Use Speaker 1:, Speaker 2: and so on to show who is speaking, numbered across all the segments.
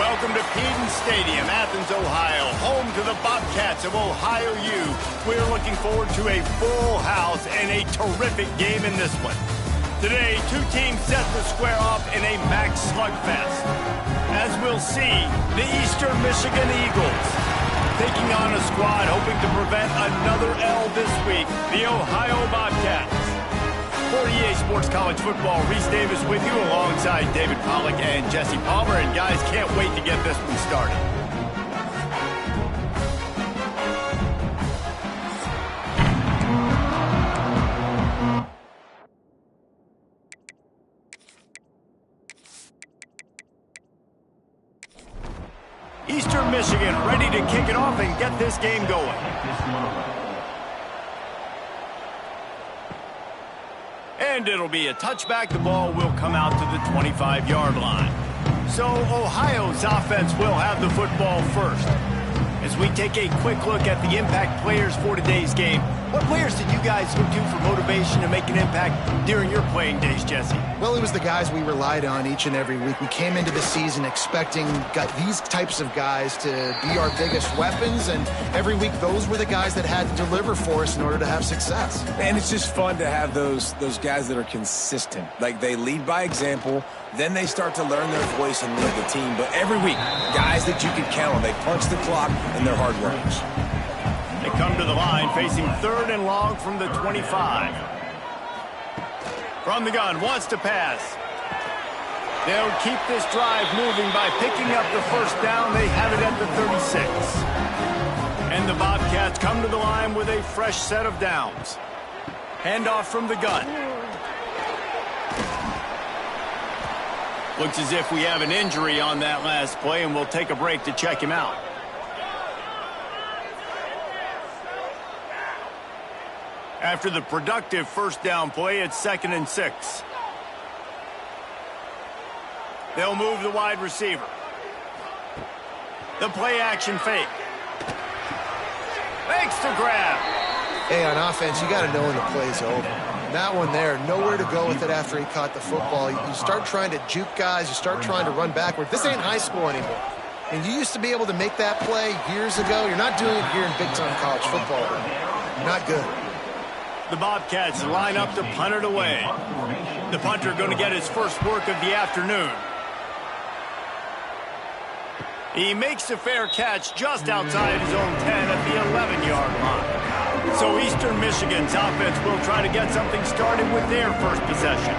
Speaker 1: Welcome to Peden Stadium, Athens, Ohio, home to the Bobcats of Ohio U. We're looking forward to a full house and a terrific game in this one. Today, two teams set to square off in a max slugfest. As we'll see, the Eastern Michigan Eagles taking on a squad hoping to prevent another L this week, the Ohio Bobcats. For EA Sports College Football, Reese Davis with you alongside David Pollack and Jesse Palmer. And guys, can't wait to get this one started. Eastern Michigan ready to kick it off and get this game going. And it'll be a touchback. The ball will come out to the 25-yard line. So Ohio's offense will have the football first. As we take a quick look at the impact players for today's game, what players did you guys look to for motivation to make an impact during your playing days, Jesse?
Speaker 2: Well, it was the guys we relied on each and every week. We came into the season expecting these types of guys to be our biggest weapons, and every week those were the guys that had to deliver for us in order to have success.
Speaker 3: And it's just fun to have those guys that are consistent. Like, they lead by example, then they start to learn their voice and lead the team. But every week, guys that you can count on, they punch the clock and they're hard workers.
Speaker 1: They come to the line facing 3rd and long from the 25. From the gun, wants to pass. They'll keep this drive moving by picking up the first down. They have it at the 36. And the Bobcats come to the line with a fresh set of downs. Handoff from the gun. Looks as if we have an injury on that last play, and we'll take a break to check him out. After the productive first down play, it's 2nd and 6. They'll move the wide receiver. The play action fake. Makes the grab.
Speaker 2: Hey, on offense, you got to know when the play's over. That one there, nowhere to go with it after he caught the football. You start trying to juke guys. You start trying to run backward. This ain't high school anymore. And you used to be able to make that play years ago. You're not doing it here in big-time college football. Not good.
Speaker 1: The Bobcats line up to punt it away. The punter going to get his first work of the afternoon. He makes a fair catch just outside his own 10 at the 11-yard line. So Eastern Michigan's offense will try to get something started with their first possession.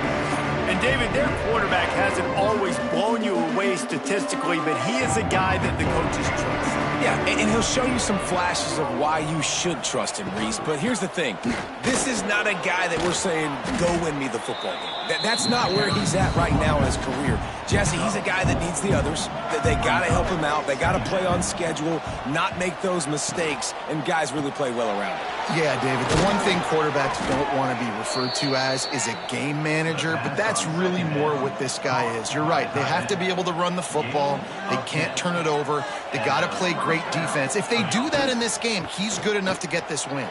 Speaker 1: And David, their quarterback hasn't always blown you away statistically, but he is a guy that the coaches trust.
Speaker 3: Yeah, and he'll show you some flashes of why you should trust him, Reese. But here's the thing. This is not a guy that we're saying, go win me the football game. That's not where he's at right now in his career. Jesse, he's a guy that needs the others. They got to help him out. They got to play on schedule, not make those mistakes, and guys really play well around him.
Speaker 2: Yeah, David, the one thing quarterbacks don't want to be referred to as is a game manager, but that's really more what this guy is. You're right. They have to be able to run the football. They can't turn it over. They got to play great defense. If they do that in this game, he's good enough to get this win.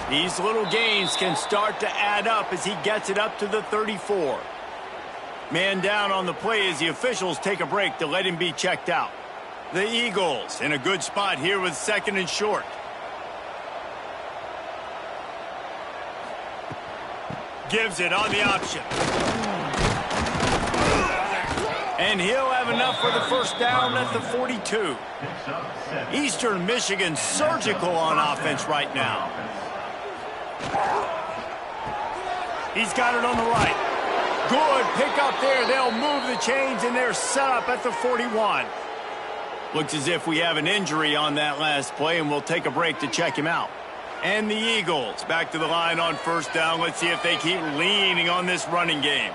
Speaker 1: These little gains can start to add up as he gets it up to the 34. Man down on the play as the officials take a break to let him be checked out. The Eagles in a good spot here with 2nd and short. Gives it on the option. And he'll have enough for the first down at the 42. Eastern Michigan surgical on offense right now. He's got it on the right. Good pick up there. They'll move the chains, and they're set up at the 41. Looks as if we have an injury on that last play, and we'll take a break to check him out. And the Eagles back to the line on first down. Let's see if they keep leaning on this running game.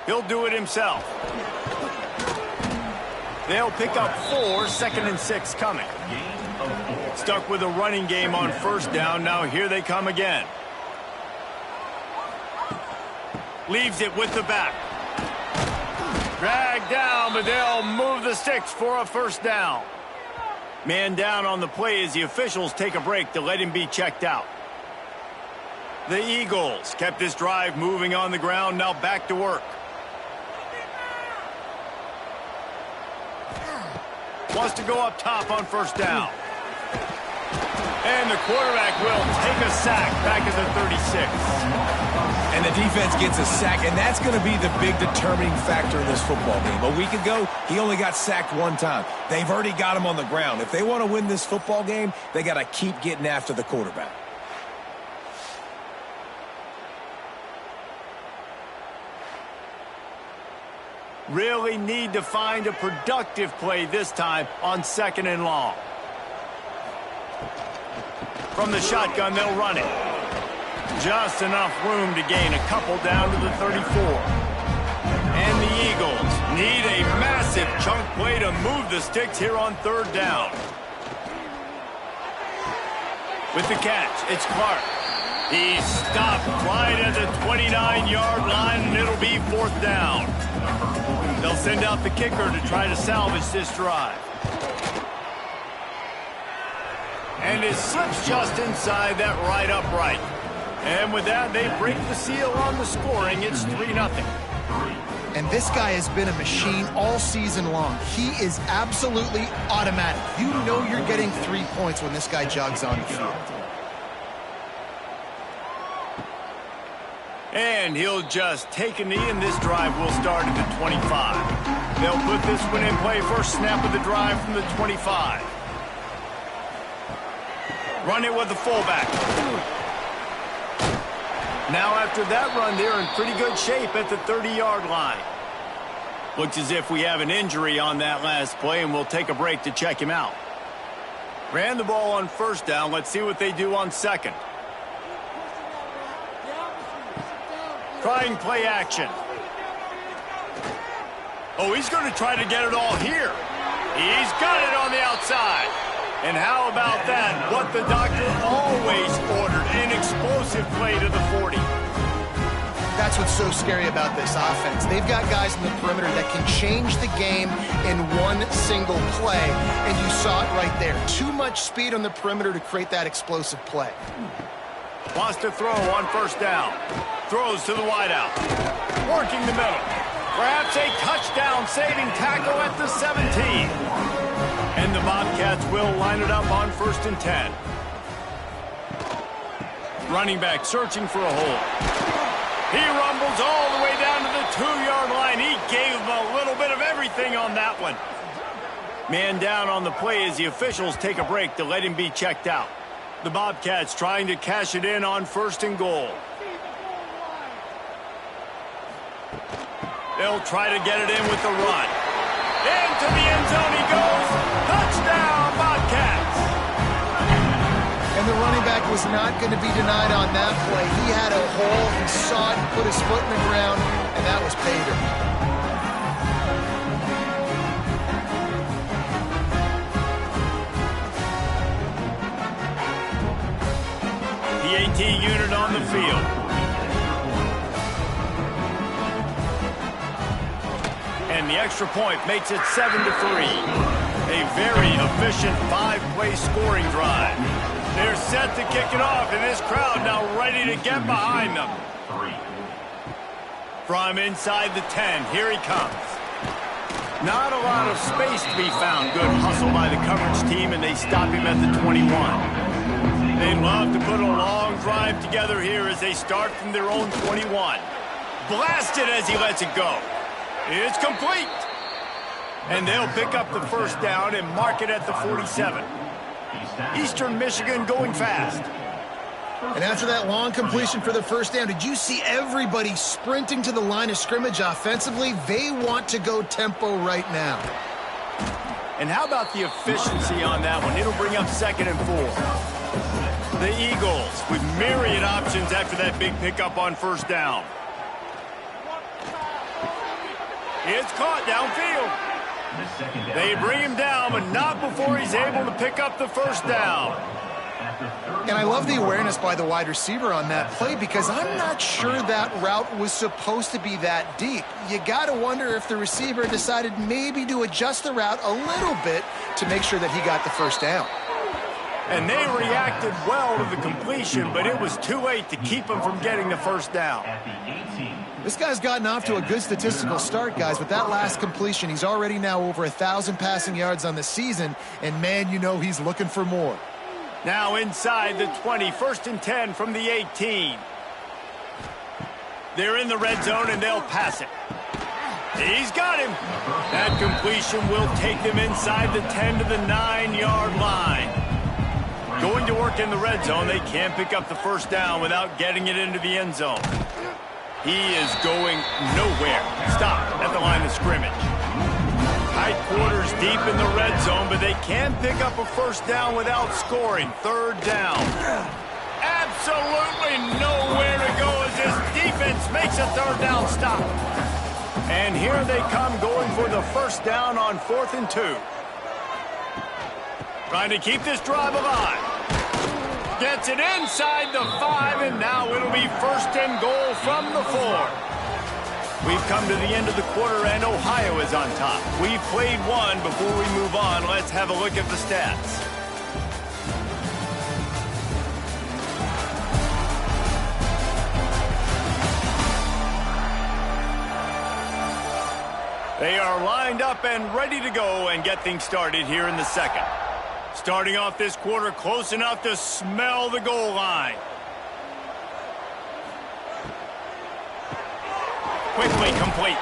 Speaker 1: He'll do it himself. They'll pick up 4, 2nd and 6 coming. Stuck with a running game on first down. Now here they come again. Leaves it with the back. Dragged down, but they'll move the sticks for a first down. Man down on the play as the officials take a break to let him be checked out. The Eagles kept this drive moving on the ground, now back to work. wants to go up top on first down. And the quarterback will take a sack back at the 36.
Speaker 3: And the defense gets a sack, and that's going to be the big determining factor in this football game. A week ago, he only got sacked one time. They've already got him on the ground. If they want to win this football game, they got to keep getting after the quarterback.
Speaker 1: Really need to find a productive play this time on 2nd and long. From the shotgun, they'll run it. Just enough room to gain a couple down to the 34. And the Eagles need a massive chunk play to move the sticks here on 3rd down. With the catch, it's Clark. He stopped right at the 29-yard line, and it'll be 4th down. They'll send out the kicker to try to salvage this drive. And it slips just inside that right upright. And with that, they break the seal on the scoring. It's 3-0.
Speaker 2: And this guy has been a machine all season long. He is absolutely automatic. You know you're getting 3 points when this guy jogs on the field.
Speaker 1: And he'll just take a knee, and this drive will start at the 25. They'll put this one in play. First snap of the drive from the 25. Run it with the fullback. Now after that run, they're in pretty good shape at the 30-yard line. Looks as if we have an injury on that last play, and we'll take a break to check him out. Ran the ball on 1st down. Let's see what they do on 2nd. Trying play action. Oh, he's going to try to get it all here. He's got it on the outside. And how about that? What the doctor always ordered, an explosive play to the 40.
Speaker 2: That's what's so scary about this offense. They've got guys in the perimeter that can change the game in one single play, and you saw it right there. Too much speed on the perimeter to create that explosive play.
Speaker 1: Wants to throw on 1st down. Throws to the wideout. Working the middle. Perhaps a touchdown-saving tackle at the 17. And the Bobcats will line it up on 1st and 10. Running back searching for a hole. He rumbles all the way down to the 2-yard line. He gave him a little bit of everything on that one. Man down on the play as the officials take a break to let him be checked out. The Bobcats trying to cash it in on 1st and goal. They'll try to get it in with the run. Into the end zone he goes. Touchdown, Bobcats.
Speaker 2: And the running back was not going to be denied on that play. He had a hole, he saw it, put his foot in the ground, and that was pay dirt.
Speaker 1: The AT unit on the field. And the extra point makes it 7-3. A very efficient 5-play scoring drive. They're set to kick it off, and this crowd now ready to get behind them. From inside the 10, here he comes. Not a lot of space to be found. Good hustle by the coverage team, and they stop him at the 21. They'd love to put a long drive together here as they start from their own 21. Blasted as he lets it go. It's complete. And they'll pick up the 1st down and mark it at the 47. Eastern Michigan going fast.
Speaker 2: And after that long completion for the 1st down, did you see everybody sprinting to the line of scrimmage offensively? They want to go tempo right now.
Speaker 1: And how about the efficiency on that one? It'll bring up 2nd and 4. The Eagles with myriad options after that big pickup on 1st down. It's caught downfield. They bring him down, but not before he's able to pick up the 1st down.
Speaker 2: And I love the awareness by the wide receiver on that play because I'm not sure that route was supposed to be that deep. You got to wonder if the receiver decided maybe to adjust the route a little bit to make sure that he got the 1st down.
Speaker 1: And they reacted well to the completion, but it was too late to keep them from getting the first down.
Speaker 2: This guy's gotten off to a good statistical start, guys, but that last completion, he's already now over 1,000 passing yards on the season, and man, you know he's looking for more.
Speaker 1: Now inside the 20, 1st and 10 from the 18. They're in the red zone, and they'll pass it. He's got him. That completion will take them inside the 10 to the 9-yard line. Going to work in the red zone, they can't pick up the first down without getting it into the end zone. He is going nowhere. Stop at the line of scrimmage. Tight quarters deep in the red zone, but they can pick up a first down without scoring. 3rd down. Absolutely nowhere to go as this defense makes a 3rd down stop. And here they come going for the first down on 4th and 2. Trying to keep this drive alive. Gets it inside the 5, and now it'll be 1st and goal from the 4. We've come to the end of the quarter, and Ohio is on top. We've played one. Before we move on, let's have a look at the stats. They are lined up and ready to go and get things started here in the second. Starting off this quarter close enough to smell the goal line. Quickly complete.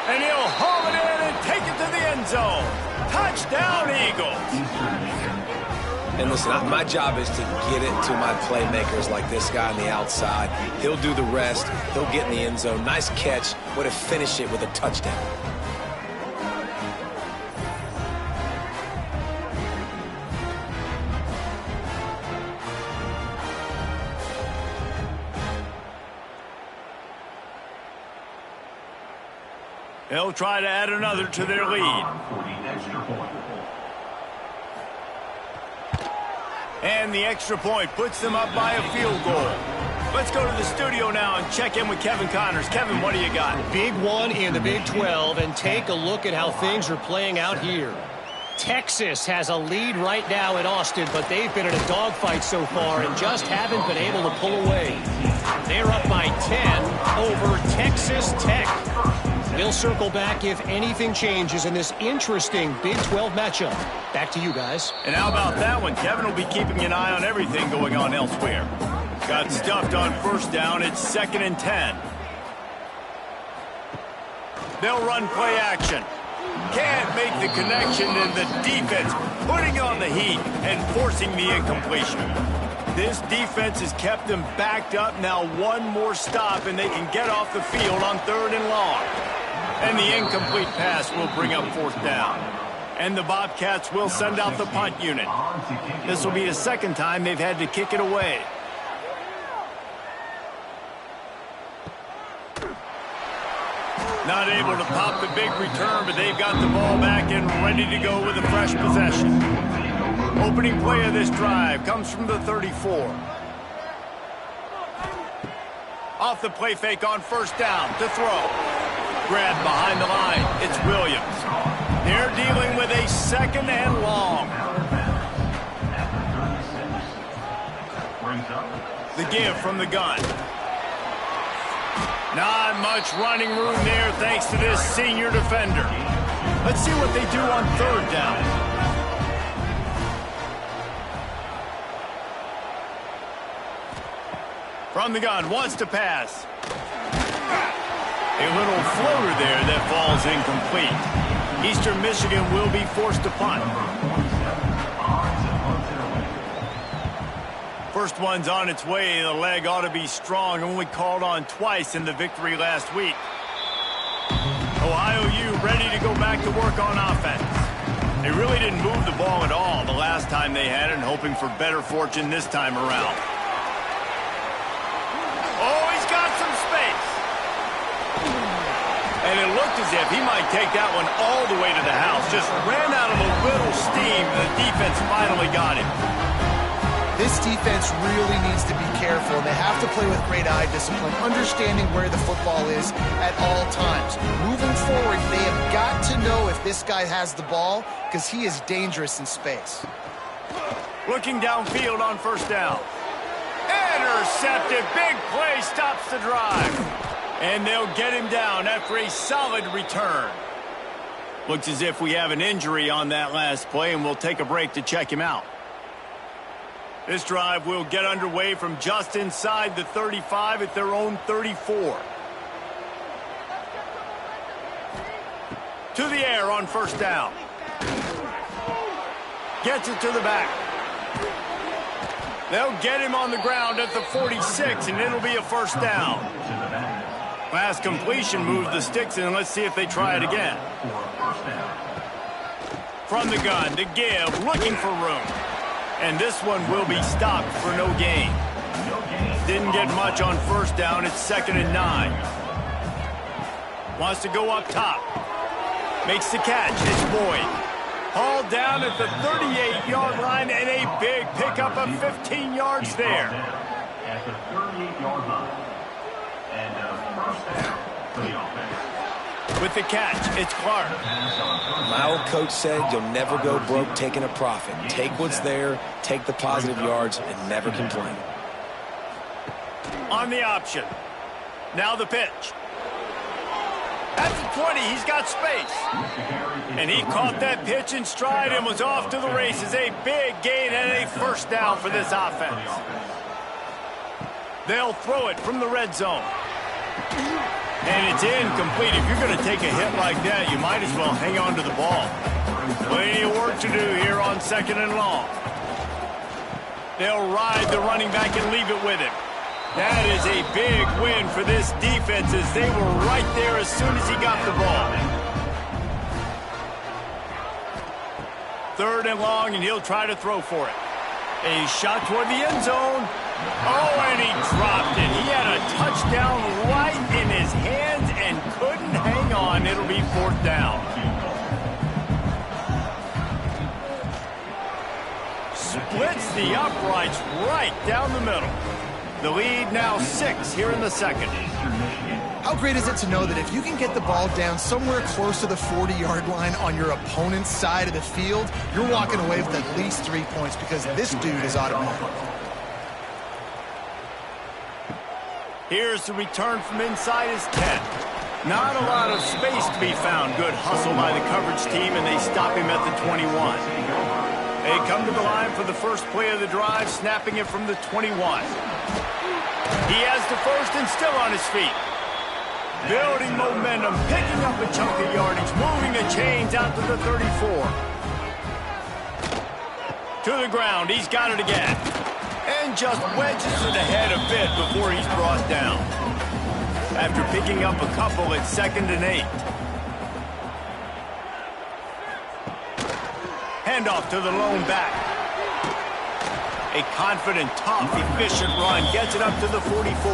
Speaker 1: And he'll haul it in and take it to the end zone. Touchdown, Eagles.
Speaker 3: And listen, my job is to get it to my playmakers like this guy on the outside. He'll do the rest. He'll get in the end zone. Nice catch. Way to finish it with a touchdown.
Speaker 1: They'll try to add another to their lead. And the extra point puts them up by a field goal. Let's go to the studio now and check in with Kevin Connors. Kevin, what do you got?
Speaker 4: Big one in the Big 12, and take a look at how things are playing out here. Texas has a lead right now in Austin, but they've been in a dogfight so far and just haven't been able to pull away. They're up by 10 over Texas Tech. We'll circle back if anything changes in this interesting Big 12 matchup. Back to you guys.
Speaker 1: And how about that one? Kevin will be keeping an eye on everything going on elsewhere. Got stuffed on 1st down. It's 2nd and 10. They'll run play action. Can't make the connection, and the defense putting on the heat and forcing the incompletion. This defense has kept them backed up. Now one more stop, and they can get off the field on 3rd and long. And the incomplete pass will bring up 4th down. And the Bobcats will send out the punt unit. This will be the 2nd time they've had to kick it away. Not able to pop the big return, but they've got the ball back and ready to go with a fresh possession. Opening play of this drive comes from the 34. Off the play fake on 1st down to throw. Grab behind the line. It's Williams. They're dealing with a 2nd and long. The give from the gun. Not much running room there thanks to this senior defender. Let's see what they do on 3rd down. From the gun, wants to pass. A little floater there that falls incomplete. Eastern Michigan will be forced to punt. First one's on its way. The leg ought to be strong. Only called on twice in the victory last week. Ohio U ready to go back to work on offense. They really didn't move the ball at all the last time they had it, and hoping for better fortune this time around. Oh, he's got some space. And it looked as if he might take that one all the way to the house. Just ran out of a little steam. The defense finally got him.
Speaker 2: This defense really needs to be careful, and they have to play with great eye discipline, understanding where the football is at all times. Moving forward, they have got to know if this guy has the ball, because he is dangerous in space.
Speaker 1: Looking downfield on first down. Intercepted. Big play stops the drive. And they'll get him down after a solid return. Looks as if we have an injury on that last play, and we'll take a break to check him out. This drive will get underway from just inside the 35 at their own 34. To the air on first down. Gets it to the back. They'll get him on the ground at the 46, and it'll be a first down. Last completion moved the sticks, and let's see if they try it again. From the gun to give, looking for room. And this one will be stopped for no gain. Didn't get much on first down. It's 2nd and 9. Wants to go up top. Makes the catch. It's Boyd. Hauled down at the 38-yard line, and a big pickup of 15 yards there.
Speaker 5: At the 38-yard line. And first down for the offense.
Speaker 1: With the catch, it's Clark.
Speaker 3: My old coach said you'll never go broke taking a profit. Take what's there, take the positive yards, and never complain.
Speaker 1: On the option. Now the pitch. At the 20, he's got space. And he caught that pitch in stride and was off to the races. A big gain and a first down for this offense. They'll throw it from the red zone. And it's incomplete. If you're going to take a hit like that, you might as well hang on to the ball. Plenty of work to do here on 2nd and long. They'll ride the running back and leave it with him. That is a big win for this defense as they were right there as soon as he got the ball. 3rd and long, and he'll try to throw for it. A shot toward the end zone. Oh, and he dropped it. He had a touchdown right in his hands and couldn't hang on. It'll be 4th down. Splits the uprights right down the middle. The lead now 6 here in the 2nd.
Speaker 2: How great is it to know that if you can get the ball down somewhere close to the 40-yard line on your opponent's side of the field, you're walking away with at least 3 points because this dude is automatic.
Speaker 1: Here's the return from inside his 10. Not a lot of space to be found. Good hustle by the coverage team, and they stop him at the 21. They come to the line for the first play of the drive, snapping it from the 21. He has the first and still on his feet. Building momentum, picking up a chunk of yardage, moving the chains out to the 34. To the ground, he's got it again. And just wedges it ahead a bit before he's brought down. After picking up a couple, it's 2nd and 8. Handoff to the lone back. A confident, tough, efficient run gets it up to the 44.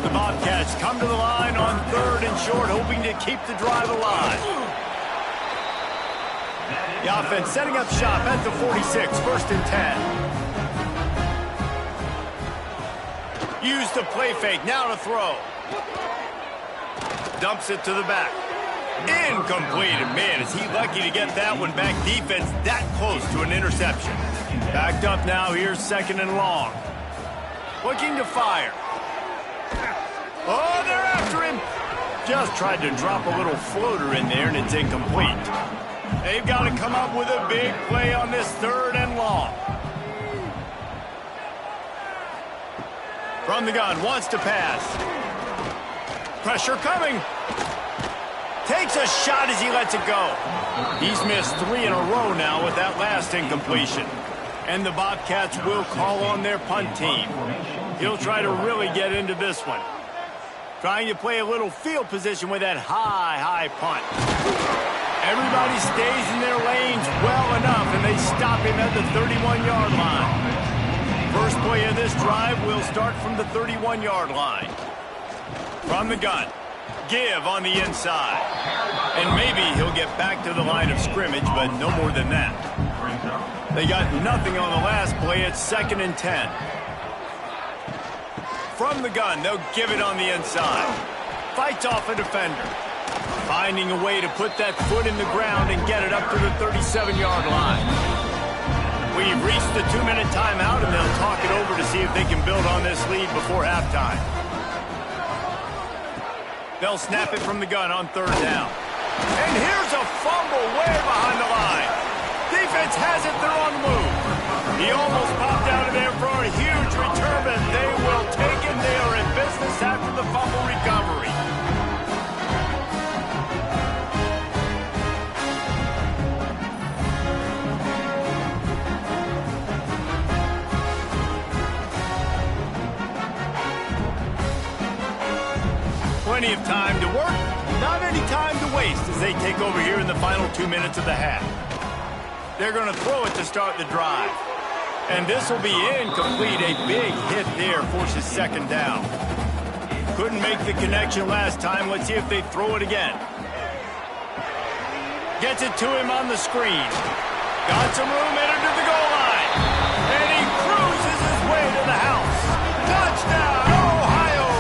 Speaker 1: The Bobcats come to the line on 3rd and short, hoping to keep the drive alive. The offense setting up shop at the 46, 1st and 10. Use the play fake, now to throw. Dumps it to the back. Incomplete, and man, is he lucky to get that one back. Defense that close to an interception. Backed up now, here's 2nd and long. Looking to fire. Oh, they're after him. Just tried to drop a little floater in there, and it's incomplete. They've got to come up with a big play on this 3rd and long. From the gun, wants to pass. Pressure coming. Takes a shot as he lets it go. He's missed 3 in a row now with that last incompletion. And the Bobcats will call on their punt team. He'll try to really get into this one. Trying to play a little field position with that high punt. Everybody stays in their lanes well enough, and they stop him at the 31-yard line. First play of this drive will start from the 31-yard line. From the gun, give on the inside. And maybe he'll get back to the line of scrimmage, but no more than that. They got nothing on the last play. It's 2nd and 10. From the gun, they'll give it on the inside. Fights off a defender. Finding a way to put that foot in the ground and get it up to the 37-yard line. We've reached the 2-minute timeout, and they'll talk it over to see if they can build on this lead before halftime. They'll snap it from the gun on 3rd down. And here's a fumble way behind the line. Defense has it, they're on the move. He almost popped out of there for a huge return, and they will take it. They are in business after the fumble recovery. Plenty of time to work, not any time to waste as they take over here in the final 2 minutes of the half. They're going to throw it to start the drive. And this will be incomplete. A big hit there forces 2nd down. Couldn't make the connection last time. Let's see if they throw it again. Gets it to him on the screen. Got some room, entered to the goal line. And he cruises his way to the house. Touchdown, Ohio!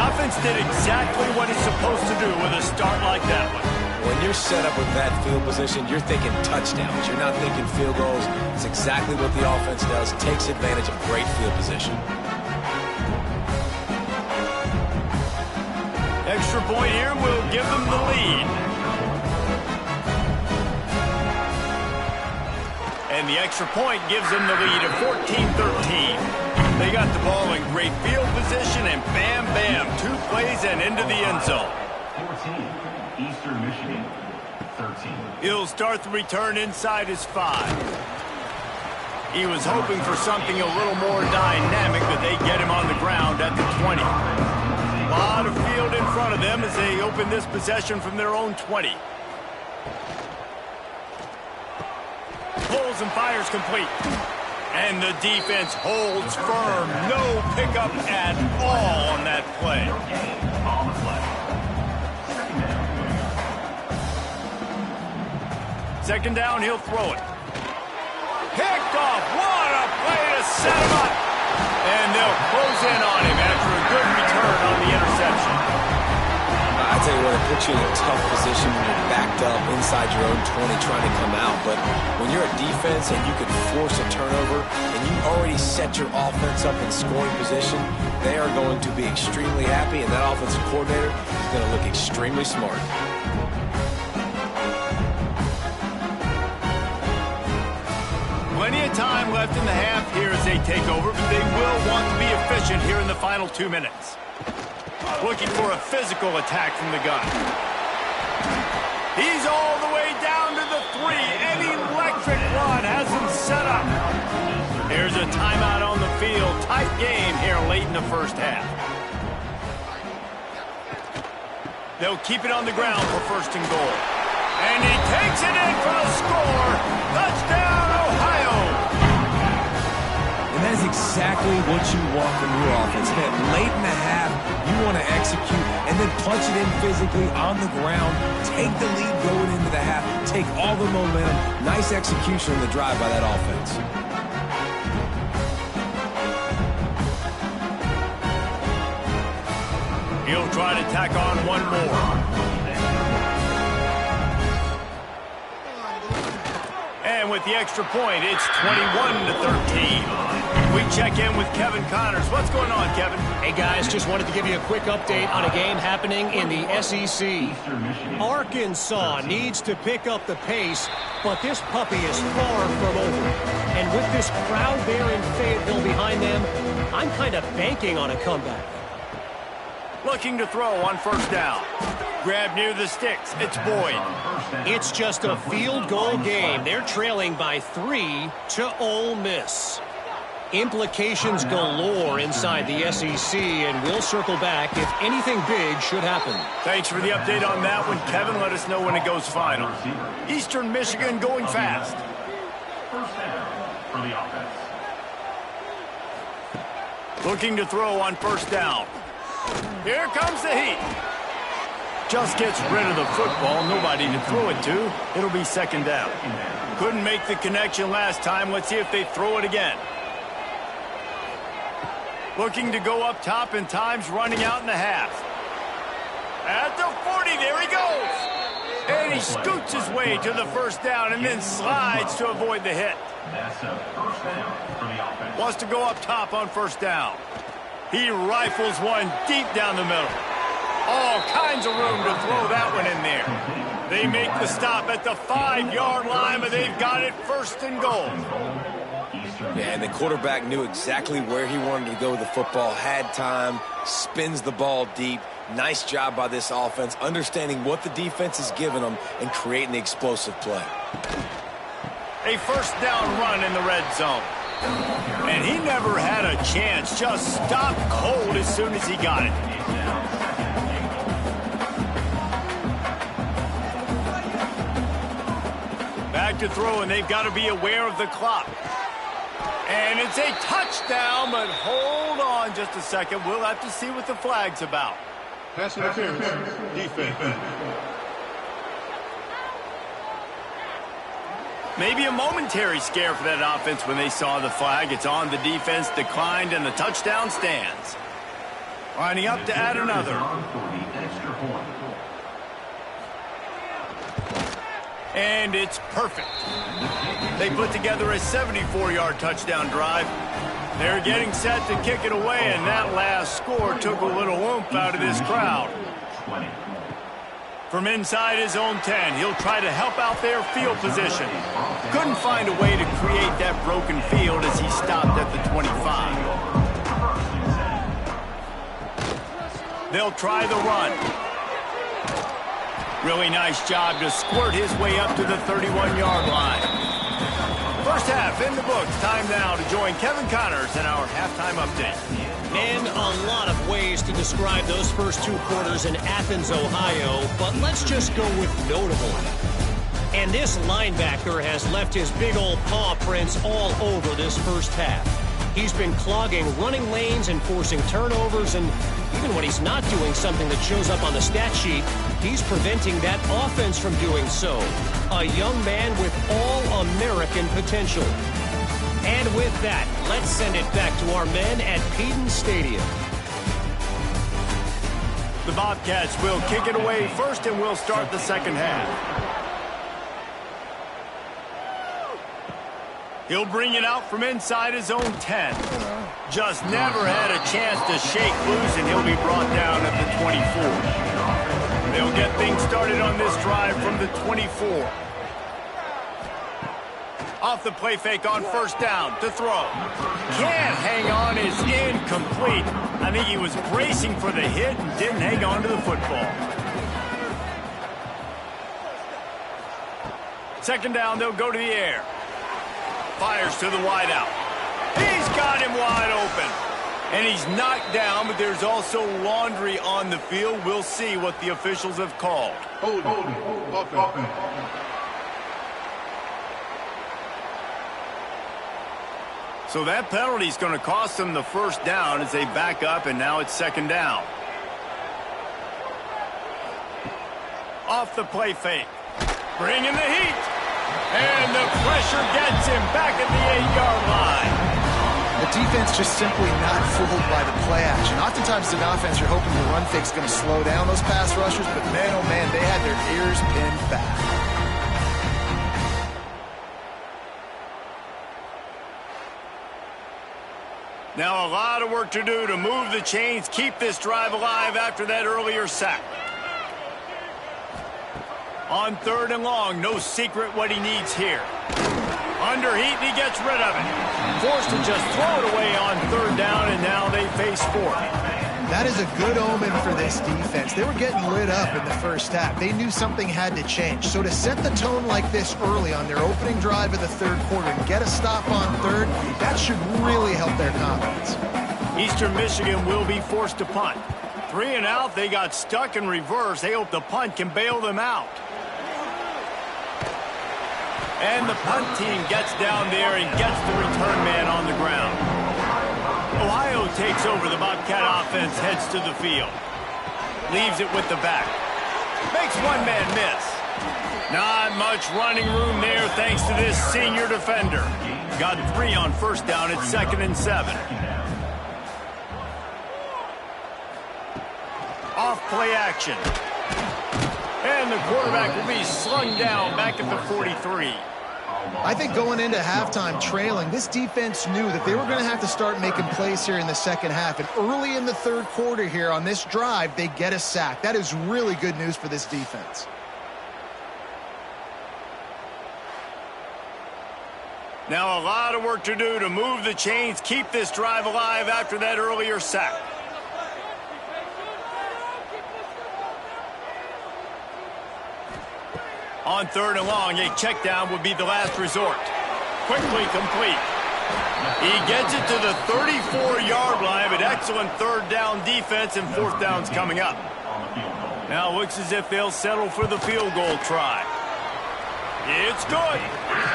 Speaker 1: Offense did exactly what it's supposed to do with a start like that one.
Speaker 3: When you're set up with that field position, you're thinking touchdowns. You're not thinking field goals. It's exactly what the offense does. Takes advantage of great field position.
Speaker 1: Extra point here will give them the lead. And the extra point gives them the lead of 14-13. They got the ball in great field position, and bam, bam, 2 plays and into the end zone.
Speaker 5: 14, Eastern Michigan, 13.
Speaker 1: He'll start the return inside his 5. He was hoping for something a little more dynamic, but they get him on the ground at the 20. A lot of field in front of them as they open this possession from their own 20. Pulls and fires complete. And the defense holds firm. No pickup at all on that play.
Speaker 5: On the play.
Speaker 1: 2nd down, he'll throw it. Picked off. What a play to set him up. And they'll close in on him after a good return on the interception.
Speaker 3: I tell you what, it puts you in a tough position when you're backed up inside your own 20 trying to come out. But when you're a defense and you can force a turnover and you already set your offense up in scoring position, they are going to be extremely happy, and that offensive coordinator is going to look extremely smart.
Speaker 1: Plenty of time left in the half here as they take over, but they will want to be efficient here in the final 2 minutes. Looking for a physical attack from the gun. He's all the way down to the 3. An electric run has him set up. Here's a timeout on the field. Tight game here late in the first half. They'll keep it on the ground for 1st and goal. And he takes it in for the score. Touchdown, Ohio!
Speaker 3: And that is exactly what you want from your offense. Man, late in the half, you want to execute and then punch it in physically on the ground. Take the lead going into the half. Take all the momentum. Nice execution on the drive by that offense.
Speaker 1: He'll try to tack on one more. And with the extra point, it's 21-13. We check in with Kevin Connors. What's going on, Kevin?
Speaker 4: Hey, guys, just wanted to give you a quick update on a game happening in the SEC. Arkansas needs to pick up the pace, but this puppy is far from over. And with this crowd there in Fayetteville behind them, I'm kind of banking on a comeback.
Speaker 1: Looking to throw on 1st down. Grab near the sticks. It's Boyd.
Speaker 4: It's just a field goal game. They're trailing by 3 to Ole Miss. Implications galore inside the SEC, and we'll circle back if anything big should happen.
Speaker 1: Thanks for the update on that one, Kevin. Let us know when it goes final. Eastern Michigan going fast.
Speaker 5: 1st down for the offense.
Speaker 1: Looking to throw on 1st down. Here comes the heat. Just gets rid of the football. Nobody to throw it to. It'll be 2nd down. Couldn't make the connection last time. Let's see if they throw it again. Looking to go up top, and time's running out in the half. At the 40, there he goes. And he scoots his way to the first down and then slides to avoid the hit.
Speaker 5: That's a first down for the offense.
Speaker 1: Wants to go up top on first down. He rifles one deep down the middle. All kinds of room to throw that one in there. They make the stop at the 5-yard line, but they've got it first and goal.
Speaker 3: Yeah, and the quarterback knew exactly where he wanted to go with the football, had time, spins the ball deep. Nice job by this offense, understanding what the defense is giving them and creating the explosive play.
Speaker 1: A first down run in the red zone. And he never had a chance, just stopped cold as soon as he got it. Back to throw, and they've got to be aware of the clock. And it's a touchdown, but hold on just a second. We'll have to see what the flag's about.
Speaker 6: Pass interference. Defense.
Speaker 1: Maybe a momentary scare for that offense when they saw the flag. It's on, the defense declined, and the touchdown stands. Lining up to add another. And it's perfect. They put together a 74-yard touchdown drive. They're getting set to kick it away, and that last score took a little oomph out of this crowd. From inside his own 10, he'll try to help out their field position. Couldn't find a way to create that broken field as he stopped at the 25. They'll try the run. Really nice job to squirt his way up to the 31-yard line. First half in the books. Time now to join Kevin Connors in our halftime update.
Speaker 4: And a lot of ways to describe those first two quarters in Athens, Ohio, but let's just go with notable. And this linebacker has left his big old paw prints all over this first half. He's been clogging running lanes and forcing turnovers, and even when he's not doing something that shows up on the stat sheet, he's preventing that offense from doing so. A young man with all-American potential. And with that, let's send it back to our men at Peden Stadium.
Speaker 1: The Bobcats will kick it away first, and we'll start the second half. He'll bring it out from inside his own 10. Just never had a chance to shake loose, and he'll be brought down at the 24. They'll get things started on this drive from the 24. Off the play fake on first down to throw. Can't hang on, is incomplete. I think he was bracing for the hit and didn't hang on to the football. Second down, they'll go to the air. Fires to the wideout. He's got him wide open. And he's knocked down, but there's also laundry on the field. We'll see what the officials have called.
Speaker 6: Hold.
Speaker 1: So that penalty is going to cost them the first down as they back up, and now it's second down. Off the play fake. Bringing the heat. And the pressure gets him back at the 8-yard line.
Speaker 2: The defense just simply not fooled by the play action. Oftentimes, an offense, you're hoping the run fake's going to slow down those pass rushers, but man, oh man, they had their ears pinned back.
Speaker 1: Now a lot of work to do to move the chains, keep this drive alive after that earlier sack. On third and long, no secret what he needs here. Under heat, and he gets rid of it. Forced to just throw it away on third down, and now they face fourth.
Speaker 2: That is a good omen for this defense. They were getting lit up in the first half. They knew something had to change. So to set the tone like this early on their opening drive of the third quarter and get a stop on third, that should really help their confidence.
Speaker 1: Eastern Michigan will be forced to punt. 3 and out, they got stuck in reverse. They hope the punt can bail them out. And the punt team gets down there and gets the return man on the ground. Ohio takes over. The Bobcat offense heads to the field. Leaves it with the back. Makes one man miss. Not much running room there thanks to this senior defender. Got 3 on first down at 2nd and 7. Off play action. And the quarterback will be slung down back at the 43.
Speaker 2: I think going into halftime trailing, this defense knew that they were going to have to start making plays here in the second half. And early in the third quarter here on this drive, they get a sack. That is really good news for this defense.
Speaker 1: Now a lot of work to do to move the chains, keep this drive alive after that earlier sack. On third and long, a check down would be the last resort. Quickly complete. He gets it to the 34-yard line, but excellent third down defense and fourth downs coming up. Now it looks as if they'll settle for the field goal try. It's good.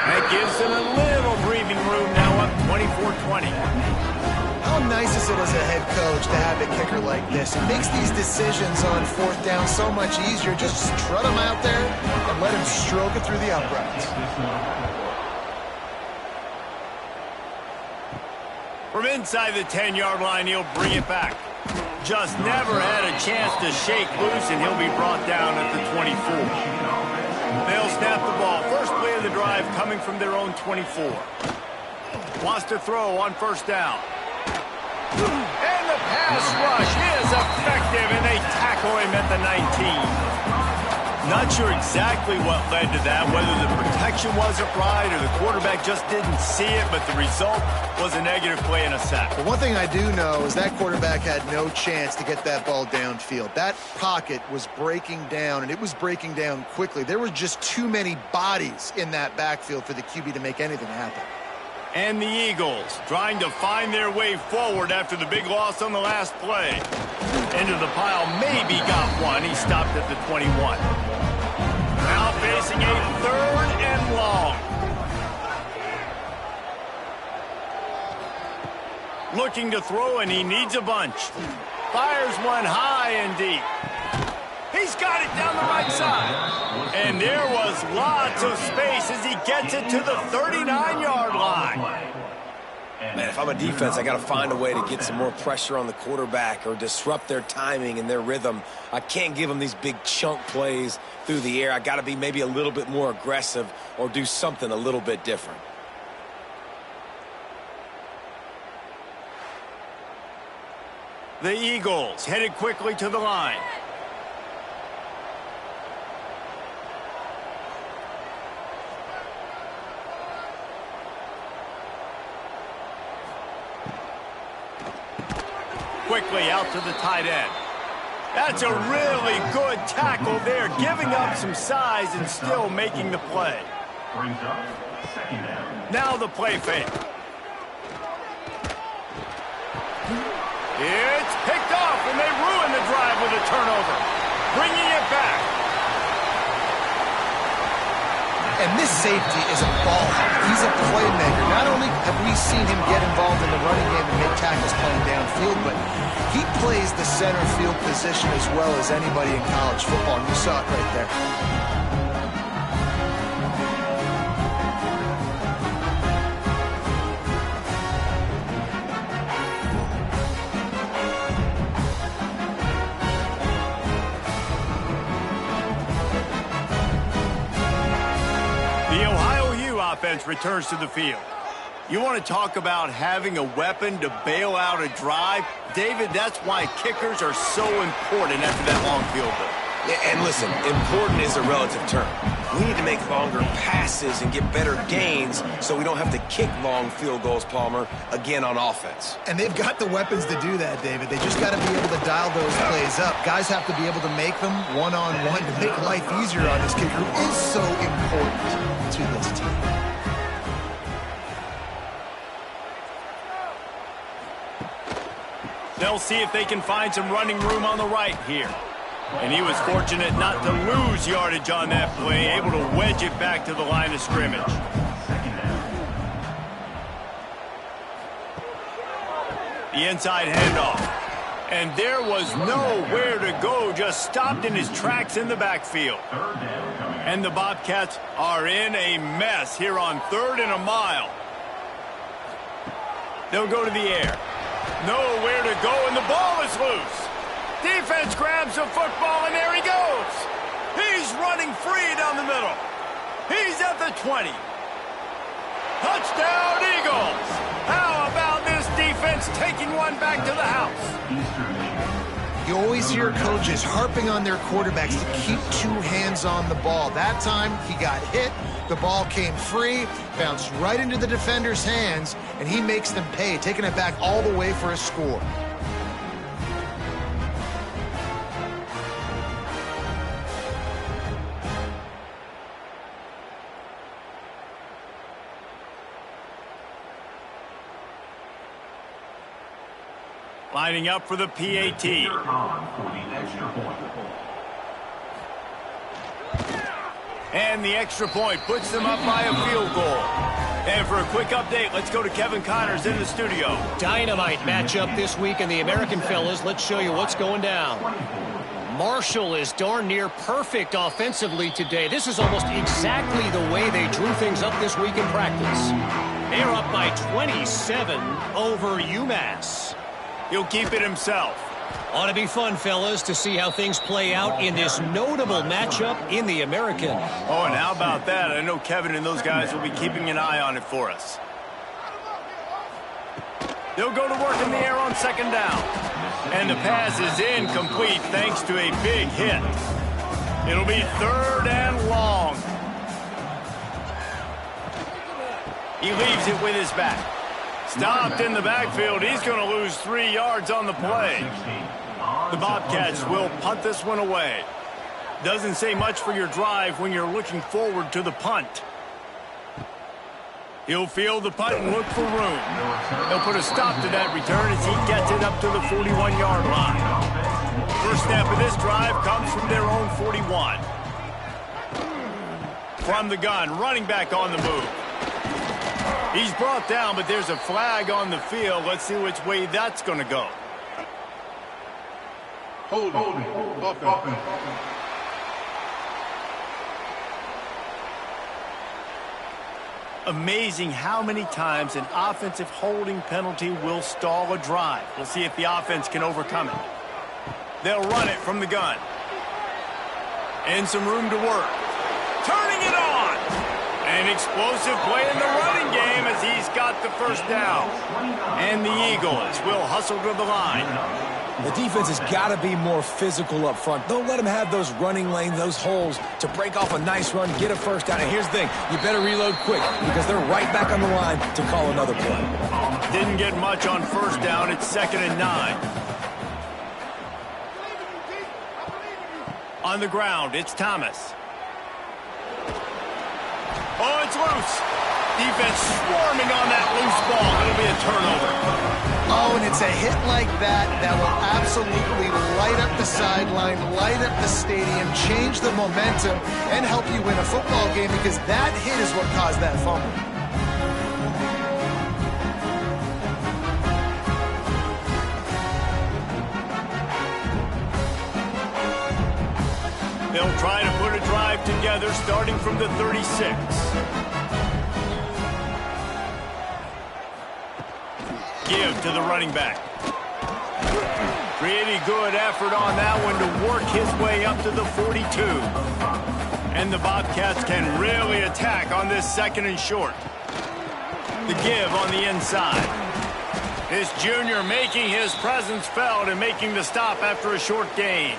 Speaker 1: That gives them a little breathing room now up 24-20.
Speaker 2: How nice is it as a head coach to have a kicker like this? It makes these decisions on fourth down so much easier. Just strut him out there and let him stroke it through the uprights.
Speaker 1: From inside the 10-yard line, he'll bring it back. Just never had a chance to shake loose, and he'll be brought down at the 24. They'll snap the ball. First play of the drive coming from their own 24. Wants to throw on first down. And the pass rush is effective, and they tackle him at the 19. Not sure exactly what led to that, whether the protection wasn't right or the quarterback just didn't see it, but the result was a negative play and a sack.
Speaker 2: But one thing I do know is that quarterback had no chance to get that ball downfield. That pocket was breaking down, and it was breaking down quickly. There were just too many bodies in that backfield for the QB to make anything happen.
Speaker 1: And the Eagles trying to find their way forward after the big loss on the last play. Into the pile, maybe got one. He stopped at the 21. Now facing a third and long. Looking to throw, and he needs a bunch. Fires one high and deep. He's got it down the right side. And there was lots of space as he gets it to the 39-yard line.
Speaker 3: Man, if I'm a defense, I got to find a way to get some more pressure on the quarterback or disrupt their timing and their rhythm. I can't give them these big chunk plays through the air. I got to be maybe a little bit more aggressive or do something a little bit different.
Speaker 1: The Eagles headed quickly to the line. Quickly out to the tight end. That's a really good tackle there, giving up some size and still making the play.
Speaker 5: Brings up second down.
Speaker 1: Now the play fake. It's picked off, and they ruin the drive with a turnover. Bringing it back.
Speaker 2: And this safety is a ball hawk. He's a playmaker. Not only have we seen him get involved in the running game and make tackles playing downfield, but he plays the center field position as well as anybody in college football. And you saw it right there.
Speaker 1: Offense returns to the field. You want to talk about having a weapon to bail out a drive? David, that's why kickers are so important after that long field goal.
Speaker 3: Yeah, and listen, important is a relative term. We need to make longer passes and get better gains so we don't have to kick long field goals, Palmer, again on offense.
Speaker 2: And they've got the weapons to do that, David. They just got to be able to dial those plays up. Guys have to be able to make them one-on-one to make life easier on this kicker. It is so important to this team.
Speaker 1: They'll see if they can find some running room on the right here. And he was fortunate not to lose yardage on that play, able to wedge it back to the line of scrimmage. The inside handoff. And there was nowhere to go, just stopped in his tracks in the backfield. And the Bobcats are in a mess here on 3rd and a mile. They'll go to the air. Nowhere to go, and the ball is loose. Defense grabs the football, and there he goes. He's running free down the middle. He's at the 20. Touchdown, Eagles! How about this defense taking one back to the house?
Speaker 2: You always hear coaches harping on their quarterbacks to keep two hands on the ball. That time, he got hit, the ball came free, bounced right into the defender's hands, and he makes them pay, taking it back all the way for a score.
Speaker 1: Lining up for the PAT. And the extra point puts them up by a field goal. And for a quick update, let's go to Kevin Connors in the studio.
Speaker 4: Dynamite matchup this week in the American, fellas. Let's show you what's going down. Marshall is darn near perfect offensively today. This is almost exactly the way they drew things up this week in practice. They're up by 27 over UMass.
Speaker 1: He'll keep it himself.
Speaker 4: Ought to be fun, fellas, to see how things play out in this notable matchup in the American.
Speaker 1: Oh, and how about that? I know Kevin and those guys will be keeping an eye on it for us. They'll go to work in the air on second down. And the pass is incomplete thanks to a big hit. It'll be third and long. He leaves it with his back. Stopped in the backfield. He's going to lose 3 yards on the play. The Bobcats will punt this one away. Doesn't say much for your drive when you're looking forward to the punt. He'll field the punt and look for room. He'll put a stop to that return as he gets it up to the 41-yard line. First snap of this drive comes from their own 41. From the gun, running back on the move. He's brought down, but there's a flag on the field. Let's see which way that's going to go.
Speaker 6: Holding. Offense.
Speaker 1: Amazing how many times an offensive holding penalty will stall a drive. We'll see if the offense can overcome it. They'll run it from the gun. And some room to work. Turning it on. An explosive play in the running game as he's got the first down. And the Eagles will hustle to the line.
Speaker 3: The defense has got to be more physical up front. Don't let them have those running lanes, those holes to break off a nice run, get a first down. And here's the thing, you better reload quick because they're right back on the line to call another play.
Speaker 1: Didn't get much on first down. It's 2nd and 9. On the ground, it's Thomas. Oh, it's loose. Defense swarming on that loose ball. It'll be a turnover.
Speaker 2: Oh, and it's a hit like that that will absolutely light up the sideline, light up the stadium, change the momentum, and help you win a football game because that hit is what caused that fumble.
Speaker 1: They'll try to put a drive together starting from the 36. Give to the running back. Pretty good effort on that one to work his way up to the 42. And the Bobcats can really attack on this 2nd and short. The give on the inside. This junior making his presence felt and making the stop after a short gain.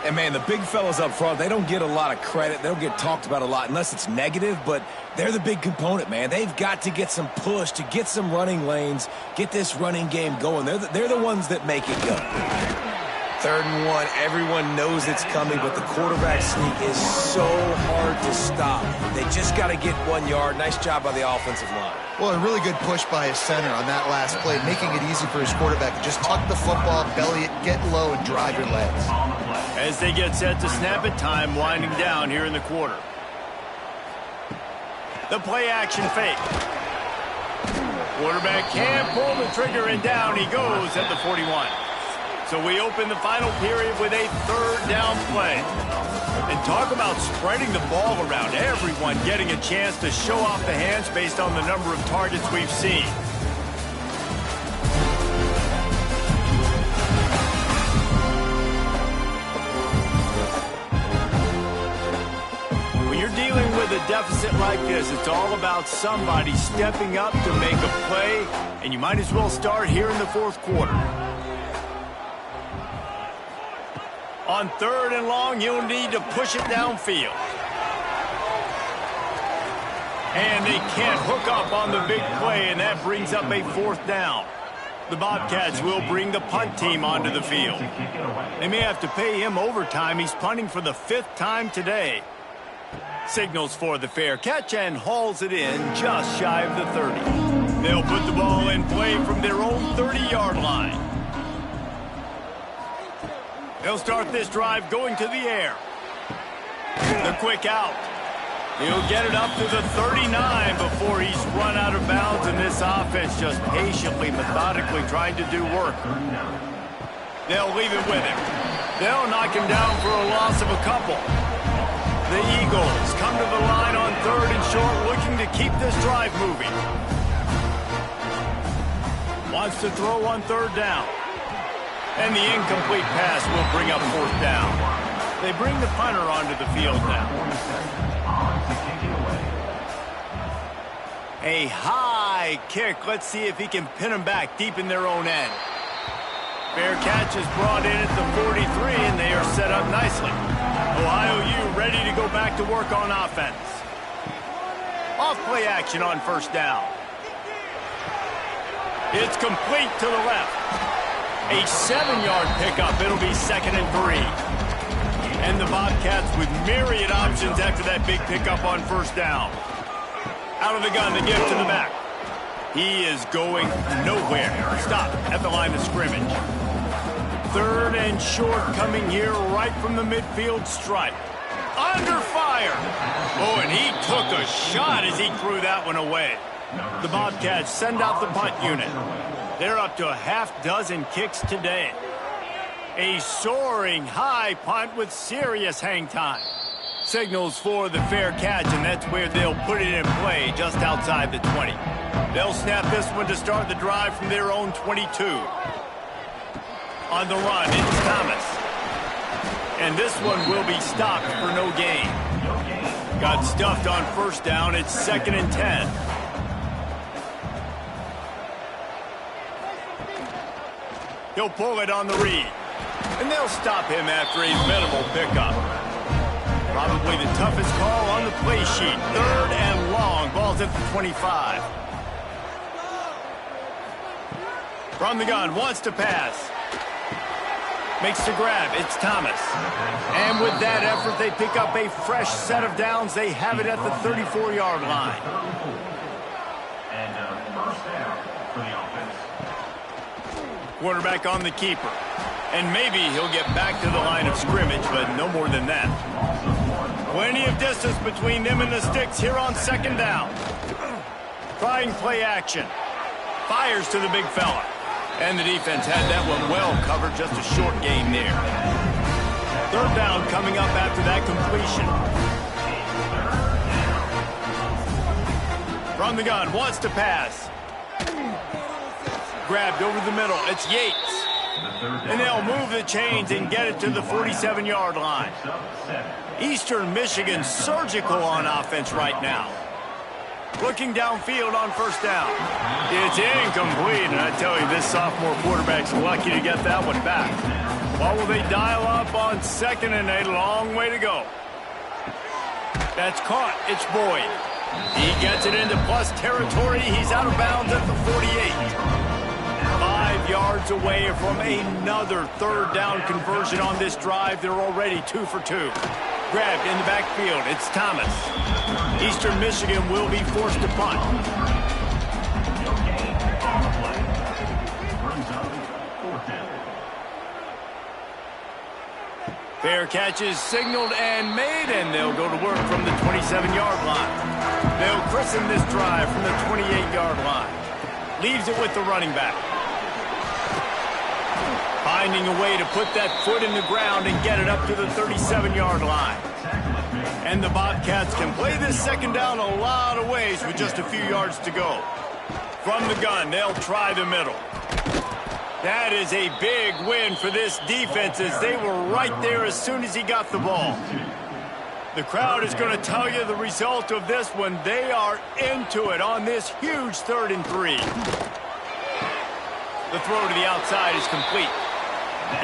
Speaker 3: And, man, the big fellas up front, they don't get a lot of credit. They don't get talked about a lot unless it's negative, but they're the big component, man. They've got to get some push, to get some running lanes, get this running game going. They're the ones that make it go. 3rd and 1, everyone knows it's coming, but the quarterback sneak is so hard to stop. They just got to get 1 yard. Nice job by the offensive line.
Speaker 2: Well, a really good push by his center on that last play, making it easy for his quarterback to just tuck the football, belly it, get low, and drive your legs.
Speaker 1: As they get set to snap it, time winding down here in the quarter. The play-action fake. Quarterback can't pull the trigger, and down he goes at the 41. So we open the final period with a 3rd down play. And talk about spreading the ball around. Everyone getting a chance to show off the hands based on the number of targets we've seen. like this, it's all about somebody stepping up to make a play, and you might as well start here in the fourth quarter. On 3rd and long, you'll need to push it downfield. And they can't hook up on the big play, and that brings up a 4th down. The Bobcats will bring the punt team onto the field. They may have to pay him overtime. He's punting for the 5th time today. Signals for the fair catch and hauls it in just shy of the 30. They'll put the ball in play from their own 30-yard line. They'll start this drive going to the air. The quick out. He'll get it up to the 39 before he's run out of bounds, and this offense just patiently, methodically trying to do work. They'll leave it with him. They'll knock him down for a loss of a couple. The Eagles come to the line on 3rd and short, looking to keep this drive moving. Wants to throw on 3rd down. And the incomplete pass will bring up 4th down. They bring the punter onto the field now. A high kick. Let's see if he can pin them back deep in their own end. Fair catch is brought in at the 43, and they are set up nicely. Ohio U ready to go back to work on offense. Off play action on 1st down. It's complete to the left. A 7-yard pickup. It'll be 2nd and 3. And the Bobcats with myriad options after that big pickup on 1st down. Out of the gun, the give to the back. He is going nowhere. Stop at the line of scrimmage. 3rd and short coming here right from the midfield stripe. Under fire. Oh, and he took a shot as he threw that one away. The Bobcats send out the punt unit. They're up to a half-dozen kicks today. A soaring high punt with serious hang time. Signals for the fair catch, and that's where they'll put it in play just outside the 20. They'll snap this one to start the drive from their own 22. On the run, it's Thomas. And this one will be stopped for no gain. Got stuffed on 1st down. It's 2nd and 10. He'll pull it on the read. And they'll stop him after a minimal pickup. Probably the toughest call on the play sheet. 3rd and long. Ball's at the 25. From the gun, wants to pass. Makes the grab. It's Thomas. And with that effort, they pick up a fresh set of downs. They have it at the 34-yard line.
Speaker 5: And 1st down for the offense.
Speaker 1: Quarterback on the keeper. And maybe he'll get back to the line of scrimmage, but no more than that. Plenty of distance between them and the sticks here on 2nd down. Trying play action. Fires to the big fella. And the defense had that one well covered, just a short gain there. 3rd down coming up after that completion. From the gun, wants to pass. Grabbed over the middle, it's Yates. And they'll move the chains and get it to the 47-yard line. Eastern Michigan surgical on offense right now. Looking downfield on 1st down. It's incomplete, and I tell you, this sophomore quarterback's lucky to get that one back. What will they dial up on 2nd and a long way to go? That's caught. It's Boyd. He gets it into plus territory. He's out of bounds at the 48. 5 yards away from another 3rd down conversion on this drive. They're already 2 for 2. Grabbed in the backfield. It's Thomas. Eastern Michigan will be forced to punt. Fair catch is signaled and made, and they'll go to work from the 27-yard line. They'll christen this drive from the 28-yard line. Leaves it with the running back. Finding a way to put that foot in the ground and get it up to the 37-yard line. And the Bobcats can play this 2nd down a lot of ways with just a few yards to go. From the gun, they'll try the middle. That is a big win for this defense as they were right there as soon as he got the ball. The crowd is going to tell you the result of this one. They are into it on this huge 3rd and 3. The throw to the outside is complete.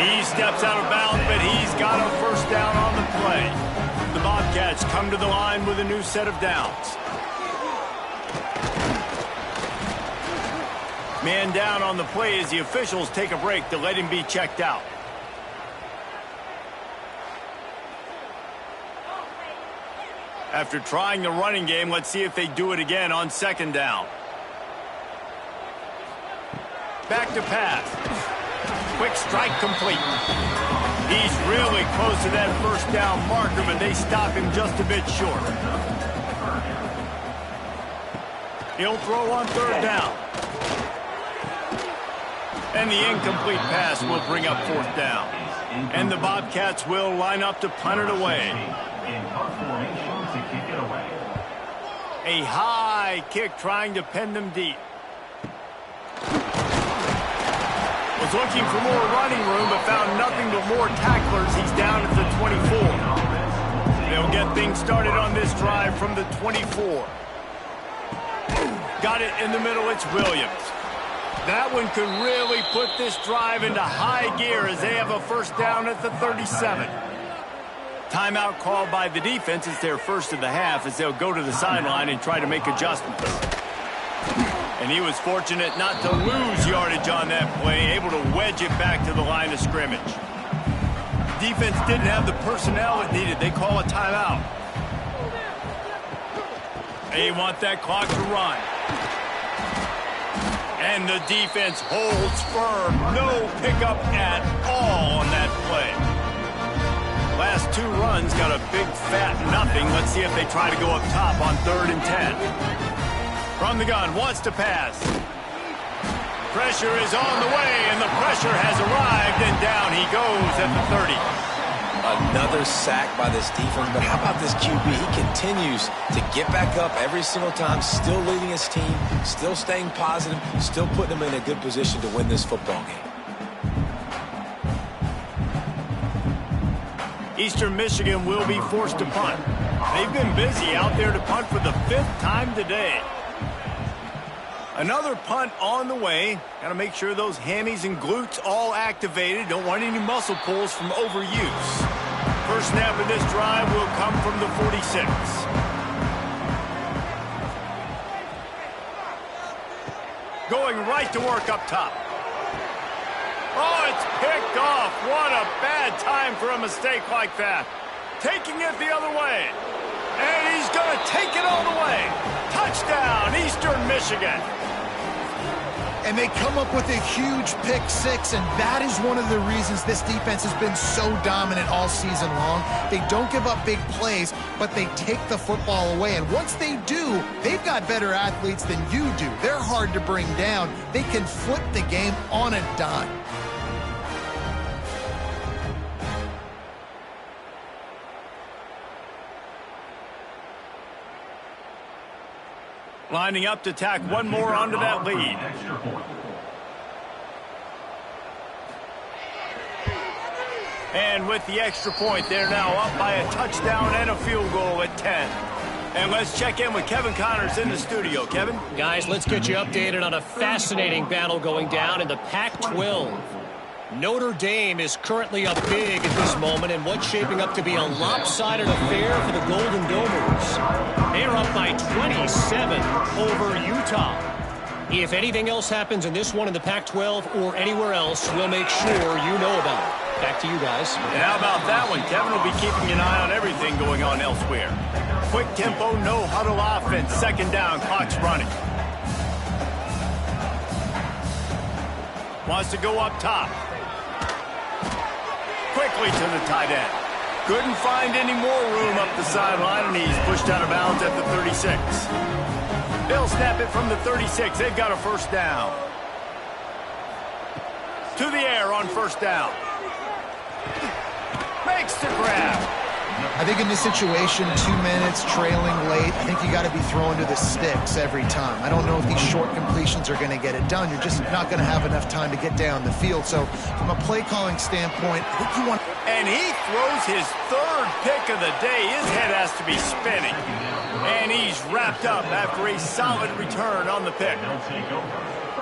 Speaker 1: He steps out of bounds, but he's got a first down on the play. The Bobcats come to the line with a new set of downs. Man down on the play as the officials take a break to let him be checked out. After trying the running game, let's see if they do it again on 2nd down. Back to pass. Quick strike complete. He's really close to that first down marker, but they stop him just a bit short. He'll throw on 3rd down. And the incomplete pass will bring up 4th down. And the Bobcats will line up to punt it away. A high kick trying to pin them deep. Was looking for more running room, but found nothing but more tacklers. He's down at the 24. They'll get things started on this drive from the 24. Got it in the middle. It's Williams. That one could really put this drive into high gear as they have a first down at the 37. Timeout called by the defense. It's their first of the half as they'll go to the sideline and try to make adjustments. And he was fortunate not to lose yardage on that play, able to wedge it back to the line of scrimmage. Defense didn't have the personnel it needed. They call a timeout. They want that clock to run. And the defense holds firm. No pickup at all on that play. Last 2 runs got a big fat nothing. Let's see if they try to go up top on 3rd and 10. From the gun, wants to pass. Pressure is on the way, and the pressure has arrived, and down he goes at the 30.
Speaker 3: Another sack by this defense, but how about this QB? He continues to get back up every single time, still leading his team, still staying positive, still putting them in a good position to win this football game.
Speaker 1: Eastern Michigan will be forced to punt. They've been busy out there to punt for the 5th time today. Another punt on the way. Got to make sure those hammies and glutes all activated. Don't want any muscle pulls from overuse. First snap of this drive will come from the 46. Going right to work up top. Oh, it's picked off. What a bad time for a mistake like that. Taking it the other way. And he's going to take it all the way. Touchdown, Eastern Michigan.
Speaker 7: And they come up with a huge pick 6, and that is one of the reasons this defense has been so dominant all season long. They don't give up big plays, but they take the football away. And once they do, they've got better athletes than you do. They're hard to bring down. They can flip the game on a dime.
Speaker 1: Lining up to tack one more onto that lead. And with the extra point, they're now up by a touchdown and a field goal at 10. And let's check in with Kevin Connors in the studio. Kevin?
Speaker 4: Guys, let's get you updated on a fascinating battle going down in the Pac-12. Notre Dame is currently up big at this moment in what's shaping up to be a lopsided affair for the Golden Domers. They're up by 27 over Utah. If anything else happens in this one in the Pac-12 or anywhere else, we'll make sure you know about it. Back to you guys.
Speaker 1: And how about that one? Kevin will be keeping an eye on everything going on elsewhere. Quick tempo, no huddle offense. 2nd down, clock's running. Wants to go up top. Quickly to the tight end. Couldn't find any more room up the sideline, and he's pushed out of bounds at the 36. They'll snap it from the 36. They've got a first down. To the air on first down. Makes the grab.
Speaker 7: I think in this situation, 2 minutes, trailing late, I think you got to be throwing to the sticks every time. I don't know if these short completions are going to get it done. You're just not going to have enough time to get down the field. So from a play calling standpoint, I think you want
Speaker 1: And he throws his third pick of the day. His head has to be spinning. And he's wrapped up after a solid return on the pick.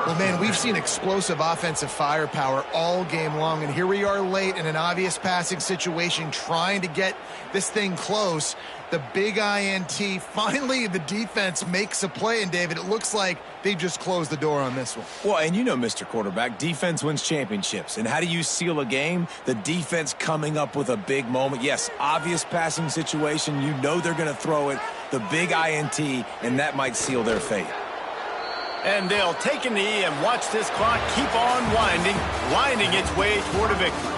Speaker 7: Well, man, we've seen explosive offensive firepower all game long, and here we are late in an obvious passing situation trying to get this thing close. The big INT, finally the defense makes a play, and David, it looks like they just closed the door on this one.
Speaker 3: Well, and you know, Mr. Quarterback, defense wins championships. And how do you seal a game? The defense coming up with a big moment. Yes, obvious passing situation. You know they're going to throw it. The big INT, and that might seal their fate.
Speaker 1: And they'll take a knee and watch this clock keep on winding its way toward a victory.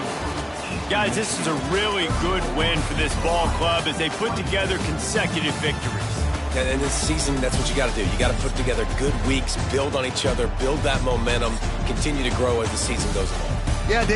Speaker 1: Guys, this is a really good win for this ball club as they put together consecutive victories.
Speaker 3: And in this season, that's what you got to do. You got to put together good weeks, build on each other, build that momentum, continue to grow as the season goes along.
Speaker 7: Yeah, David.